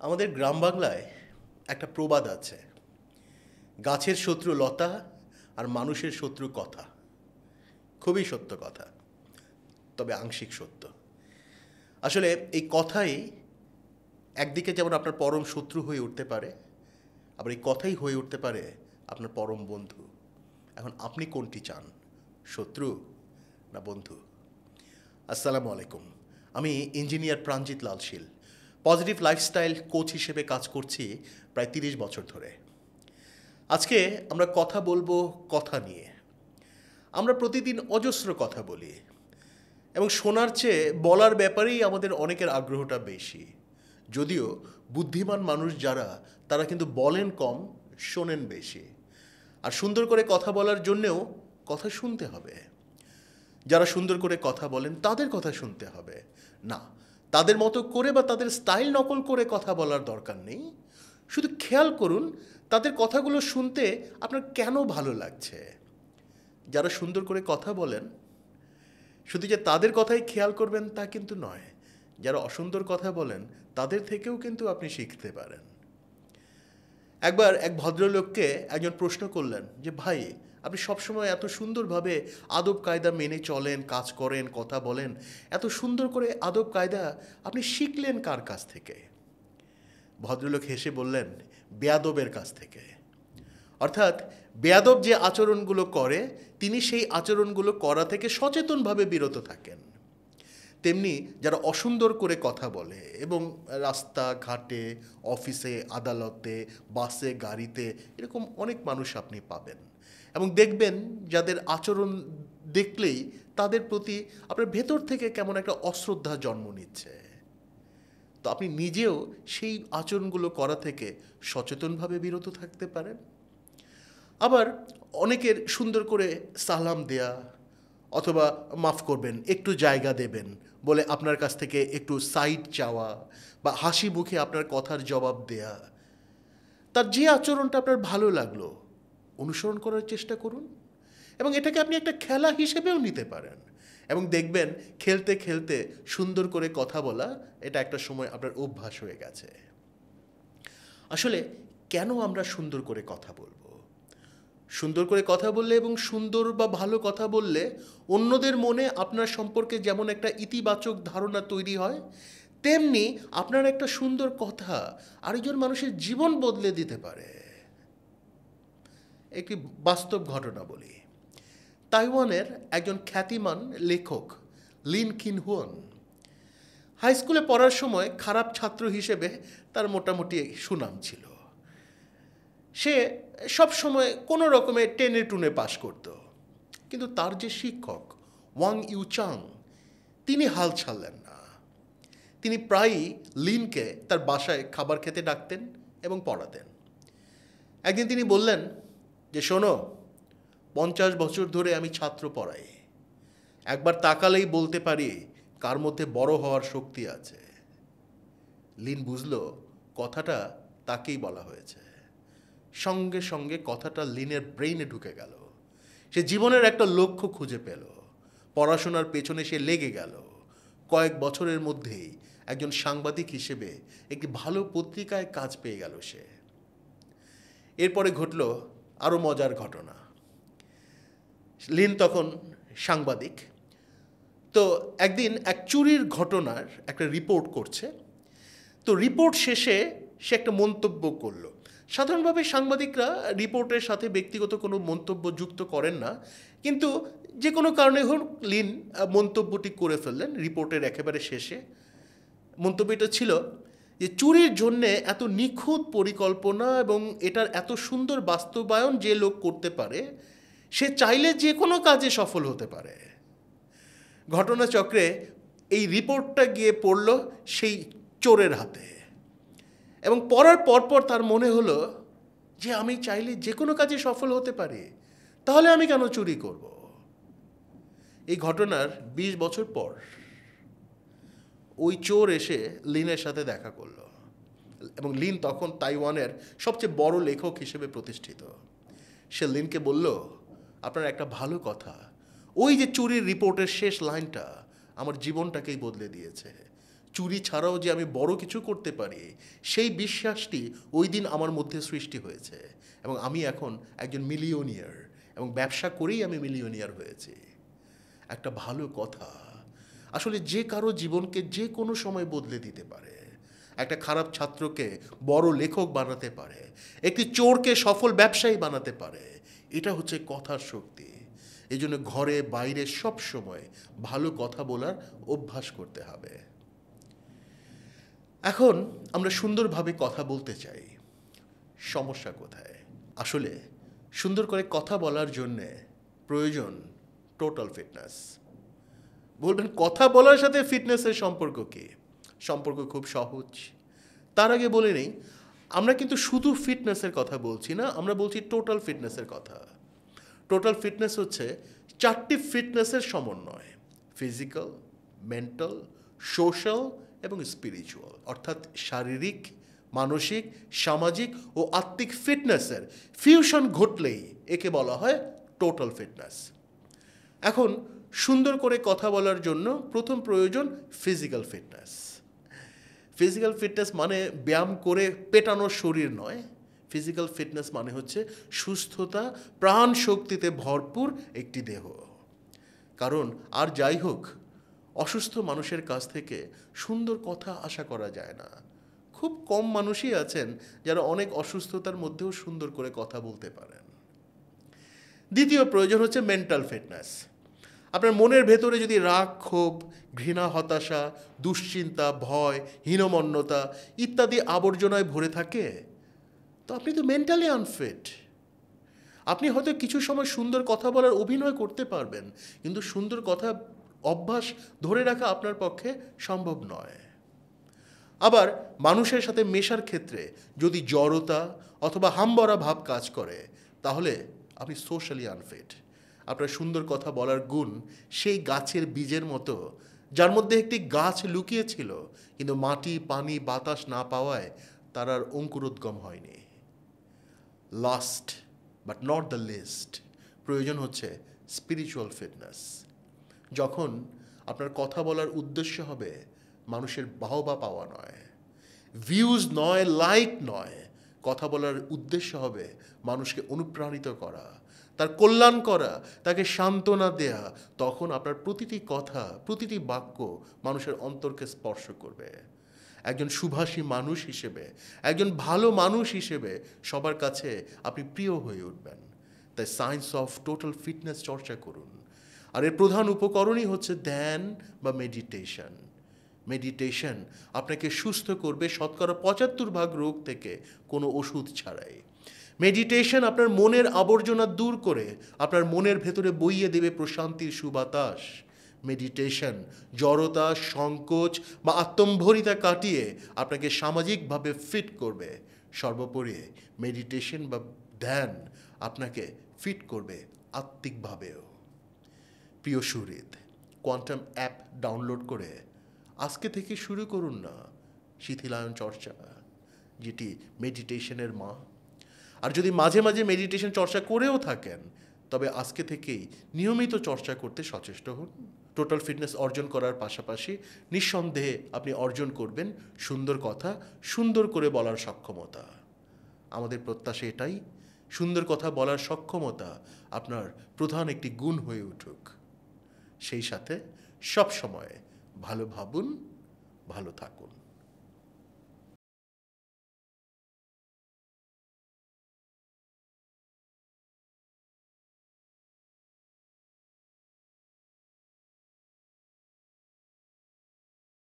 আমাদের গ্রাম বাংলায় একটা প্রবাদ আছে, গাছের শত্রু লতা আর মানুষের শত্রু কথা। খুবই সত্য কথা, তবে আংশিক সত্য। আসলে এই কথাই একদিকে যেমন আপনার পরম শত্রু হয়ে উঠতে পারে, আবার এই কথাই হয়ে উঠতে পারে আপনার পরম বন্ধু। এখন আপনি কোনটি চান, শত্রু না বন্ধু? আসসালামু আলাইকুম। আমি ইঞ্জিনিয়ার প্রাণজিৎ লাল শীল, পজিটিভ লাইফস্টাইল কোচ হিসেবে কাজ করছি প্রায় 30 বছর ধরে। আজকে আমরা কথা বলবো কথা নিয়ে। আমরা প্রতিদিন অজস্র কথা বলি এবং শোনার চেয়ে বলার ব্যাপারেই আমাদের অনেকের আগ্রহটা বেশি। যদিও বুদ্ধিমান মানুষ যারা, তারা কিন্তু বলেন কম, শোনেন বেশি। আর সুন্দর করে কথা বলার জন্যেও কথা শুনতে হবে। যারা সুন্দর করে কথা বলেন তাদের কথা শুনতে হবে না, তাদের মতো করে বা তাদের স্টাইল নকল করে কথা বলার দরকার নেই। শুধু খেয়াল করুন তাদের কথাগুলো শুনতে আপনার কেন ভালো লাগছে। যারা সুন্দর করে কথা বলেন, শুধু যে তাদের কথাই খেয়াল করবেন তা কিন্তু নয়, যারা অসুন্দর কথা বলেন তাদের থেকেও কিন্তু আপনি শিখতে পারেন। একবার এক ভদ্রলোককে একজন প্রশ্ন করলেন যে, ভাই, আপনি সবসময় এত সুন্দরভাবে আদব কায়দা মেনে চলেন, কাজ করেন, কথা বলেন, এত সুন্দর করে আদব কায়দা আপনি শিখলেন কার কাছ থেকে? ভদ্রলোক হেসে বললেন, বেয়াদবের কাছ থেকে। অর্থাৎ বেয়াদব যে আচরণগুলো করে, তিনি সেই আচরণগুলো করা থেকে সচেতনভাবে বিরত থাকেন। তেমনি যারা অসুন্দর করে কথা বলে এবং রাস্তা ঘাটে, অফিসে, আদালতে, বাসে, গাড়িতে, এরকম অনেক মানুষ আপনি পাবেন এবং দেখবেন যাদের আচরণ দেখলেই তাদের প্রতি আপনার ভেতর থেকে কেমন একটা অশ্রদ্ধা জন্ম নিচ্ছে। তো আপনি নিজেও সেই আচরণগুলো করা থেকে সচেতনভাবে বিরত থাকতে পারেন। আবার অনেকের সুন্দর করে সালাম দেয়া, অথবা মাফ করবেন, একটু জায়গা দেবেন বলে আপনার কাছ থেকে একটু সাইড চাওয়া, বা হাসি মুখে আপনার কথার জবাব দেয়া, তার যে আচরণটা আপনার ভালো লাগলো অনুসরণ করার চেষ্টা করুন এবং এটাকে আপনি একটা খেলা হিসেবেও নিতে পারেন এবং দেখবেন খেলতে খেলতে সুন্দর করে কথা বলা এটা একটা সময় আপনার অভ্যাস হয়ে গেছে। আসলে কেন আমরা সুন্দর করে কথা বলবো? সুন্দর করে কথা বললে এবং সুন্দর বা ভালো কথা বললে অন্যদের মনে আপনার সম্পর্কে যেমন একটা ইতিবাচক ধারণা তৈরি হয়, তেমনি আপনার একটা সুন্দর কথা আরেকজন মানুষের জীবন বদলে দিতে পারে। একটি বাস্তব ঘটনা বলি। তাইওয়ানের একজন খ্যাতিমান লেখক লিন কিনহুয়ান হাই স্কুলে পড়ার সময় খারাপ ছাত্র হিসেবে তার মোটামুটি সুনাম ছিল। সে সব সময় কোনো রকমে টেনে টুনে পাশ করত, কিন্তু তার যে শিক্ষক ওয়াং ইউচাং, তিনি হাল ছাড়লেন না। তিনি প্রায়ই লিনকে তার বাসায় খাবার খেতে ডাকতেন এবং পড়াতেন। একদিন তিনি বললেন যে, শোনো, 50 বছর ধরে আমি ছাত্র পড়াই, একবার তাকালেই বলতে পারি কার মধ্যে বড় হওয়ার শক্তি আছে। লিন বুঝল কথাটা তাকেই বলা হয়েছে। সঙ্গে সঙ্গে কথাটা লিনের ব্রেইনে ঢুকে গেল। সে জীবনের একটা লক্ষ্য খুঁজে পেল, পড়াশোনার পেছনে সে লেগে গেল। কয়েক বছরের মধ্যেই একজন সাংবাদিক হিসেবে একটি ভালো পত্রিকায় কাজ পেয়ে গেল সে। এরপরে ঘটল আরও মজার ঘটনা। লিন তখন সাংবাদিক। তো একদিন এক চুরির ঘটনার একটা রিপোর্ট করছে। তো রিপোর্ট শেষে সে একটা মন্তব্য করলো। সাধারণভাবে সাংবাদিকরা রিপোর্টের সাথে ব্যক্তিগত কোনো মন্তব্য যুক্ত করেন না, কিন্তু যে কোনো কারণে হোক লিন মন্তব্যটি করে ফেললেন রিপোর্টের একেবারে শেষে। মন্তব্যটা ছিল যে, চুরির জন্যে এত নিখুঁত পরিকল্পনা এবং এটার এত সুন্দর বাস্তবায়ন যে লোক করতে পারে, সে চাইলে যে কোনো কাজে সফল হতে পারে। ঘটনাচক্রে এই রিপোর্টটা গিয়ে পড়ল সেই চোরের হাতে এবং পড়ার পরপর তার মনে হলো যে, আমি চাইলে যে কোনো কাজে সফল হতে পারি, তাহলে আমি কেন চুরি করব? এই ঘটনার 20 বছর পর ওই চোর এসে লিনের সাথে দেখা করলো এবং লিন তখন তাইওয়ানের সবচেয়ে বড় লেখক হিসেবে প্রতিষ্ঠিত। সে লিনকে বলল, আপনার একটা ভালো কথা, ওই যে চুরির রিপোর্টের শেষ লাইনটা আমার জীবনটাকেই বদলে দিয়েছে। চুরি ছাড়াও যে আমি বড় কিছু করতে পারি, সেই বিশ্বাসটি ওই দিন আমার মধ্যে সৃষ্টি হয়েছে এবং আমি এখন একজন মিলিয়নিয়ার এবং ব্যবসা করেই আমি মিলিয়নিয়ার হয়েছি। একটা ভালো কথা আসলে যে কারো জীবনকে যে কোনো সময় বদলে দিতে পারে। একটা খারাপ ছাত্রকে বড় লেখক বানাতে পারে, একটি চোরকে সফল ব্যবসায়ী বানাতে পারে। এটা হচ্ছে কথার শক্তি। এই জন্য ঘরে বাইরে সব সময় ভালো কথা বলার অভ্যাস করতে হবে। এখন আমরা সুন্দরভাবে কথা বলতে চাই, সমস্যা কোথায়? আসলে সুন্দর করে কথা বলার জন্যে প্রয়োজন টোটাল ফিটনেস। বলবেন কথা বলার সাথে ফিটনেসের সম্পর্ক কী? সম্পর্ক খুব সহজ। তার আগে বলে নেই, আমরা কিন্তু শুধু ফিটনেসের কথা বলছি না, আমরা বলছি টোটাল ফিটনেসের কথা। টোটাল ফিটনেস হচ্ছে 4টি ফিটনেসের সমন্বয়: ফিজিক্যাল, মেন্টাল, সোশ্যাল এবং স্পিরিচুয়াল। অর্থাৎ শারীরিক, মানসিক, সামাজিক ও আত্মিক ফিটনেসের ফিউশন ঘটলেই একে বলা হয় টোটাল ফিটনেস। এখন সুন্দর করে কথা বলার জন্য প্রথম প্রয়োজন ফিজিক্যাল ফিটনেস। ফিজিক্যাল ফিটনেস মানে ব্যায়াম করে পেটানোর শরীর নয়। ফিজিক্যাল ফিটনেস মানে হচ্ছে সুস্থতা, প্রাণ শক্তিতে ভরপুর একটি দেহ। কারণ আর যাই হোক, অসুস্থ মানুষের কাছ থেকে সুন্দর কথা আশা করা যায় না। খুব কম মানুষই আছেন যারা অনেক অসুস্থতার মধ্যেও সুন্দর করে কথা বলতে পারেন। দ্বিতীয় প্রয়োজন হচ্ছে মেন্টাল ফিটনেস। আপনার মনের ভেতরে যদি রাগ, ক্ষোভ, ঘৃণা, হতাশা, দুশ্চিন্তা, ভয়, হীনমন্যতা ইত্যাদি আবর্জনায় ভরে থাকে, তো আপনি তো মেন্টালি আনফিট। আপনি হয়তো কিছু সময় সুন্দর কথা বলার অভিনয় করতে পারবেন, কিন্তু সুন্দর কথা অভ্যাস ধরে রাখা আপনার পক্ষে সম্ভব নয়। আবার মানুষের সাথে মেশার ক্ষেত্রে যদি জড়তা অথবা হামবড়া ভাব কাজ করে, তাহলে আপনি সোশ্যালি আনফিট। আপনার সুন্দর কথা বলার গুণ সেই গাছের বীজের মতো, যার মধ্যে একটি গাছ লুকিয়েছিল, কিন্তু মাটি, পানি, বাতাস না পাওয়ায় তার আর অঙ্কুরোদ্গম হয়নি। Last but not the least প্রয়োজন হচ্ছে স্পিরিচুয়াল ফিটনেস। যখন আপনার কথা বলার উদ্দেশ্য হবে মানুষের বাহবা পাওয়া নয়, ভিউজ নয়, লাইক নয়, কথা বলার উদ্দেশ্য হবে মানুষকে অনুপ্রাণিত করা, তার কল্যাণ করা, তাকে সান্ত্বনা দেয়া, তখন আপনার প্রতিটি কথা, প্রতিটি বাক্য মানুষের অন্তরকে স্পর্শ করবে। একজন সুভাষী মানুষ হিসেবে, একজন ভালো মানুষ হিসেবে সবার কাছে আপনি প্রিয় হয়ে উঠবেন। তাই সায়েন্স অফ টোটাল ফিটনেস চর্চা করুন। আর এর প্রধান উপকরণই হচ্ছে ধ্যান বা মেডিটেশন। মেডিটেশন আপনাকে সুস্থ করবে 75% রোগ থেকে কোনো ওষুধ ছাড়াই। মেডিটেশন আপনার মনের আবর্জনা দূর করে আপনার মনের ভেতরে বইয়ে দেবে প্রশান্তির সুবাতাস। মেডিটেশন জড়তা, সংকোচ বা আত্মম্ভরিতা কাটিয়ে আপনাকে সামাজিকভাবে ফিট করবে। সর্বোপরি মেডিটেশন বা ধ্যান আপনাকে ফিট করবে আত্মিকভাবেও। প্রিয় সুহৃদ, কোয়ান্টাম অ্যাপ ডাউনলোড করে আজকে থেকে শুরু করুন না শিথিলায়ন চর্চা, যেটি মেডিটেশনের মা। আর যদি মাঝে মাঝে মেডিটেশন চর্চা করেও থাকেন, তবে আজকে থেকেই নিয়মিত চর্চা করতে সচেষ্ট হন। টোটাল ফিটনেস অর্জন করার পাশাপাশি নিঃসন্দেহে আপনি অর্জন করবেন সুন্দর কথা সুন্দর করে বলার সক্ষমতা। আমাদের প্রত্যাশা এটাই, সুন্দর কথা বলার সক্ষমতা আপনার প্রধান একটি গুণ হয়ে উঠুক। সেই সাথে সব সময় ভালো ভাবুন, ভালো থাকুন।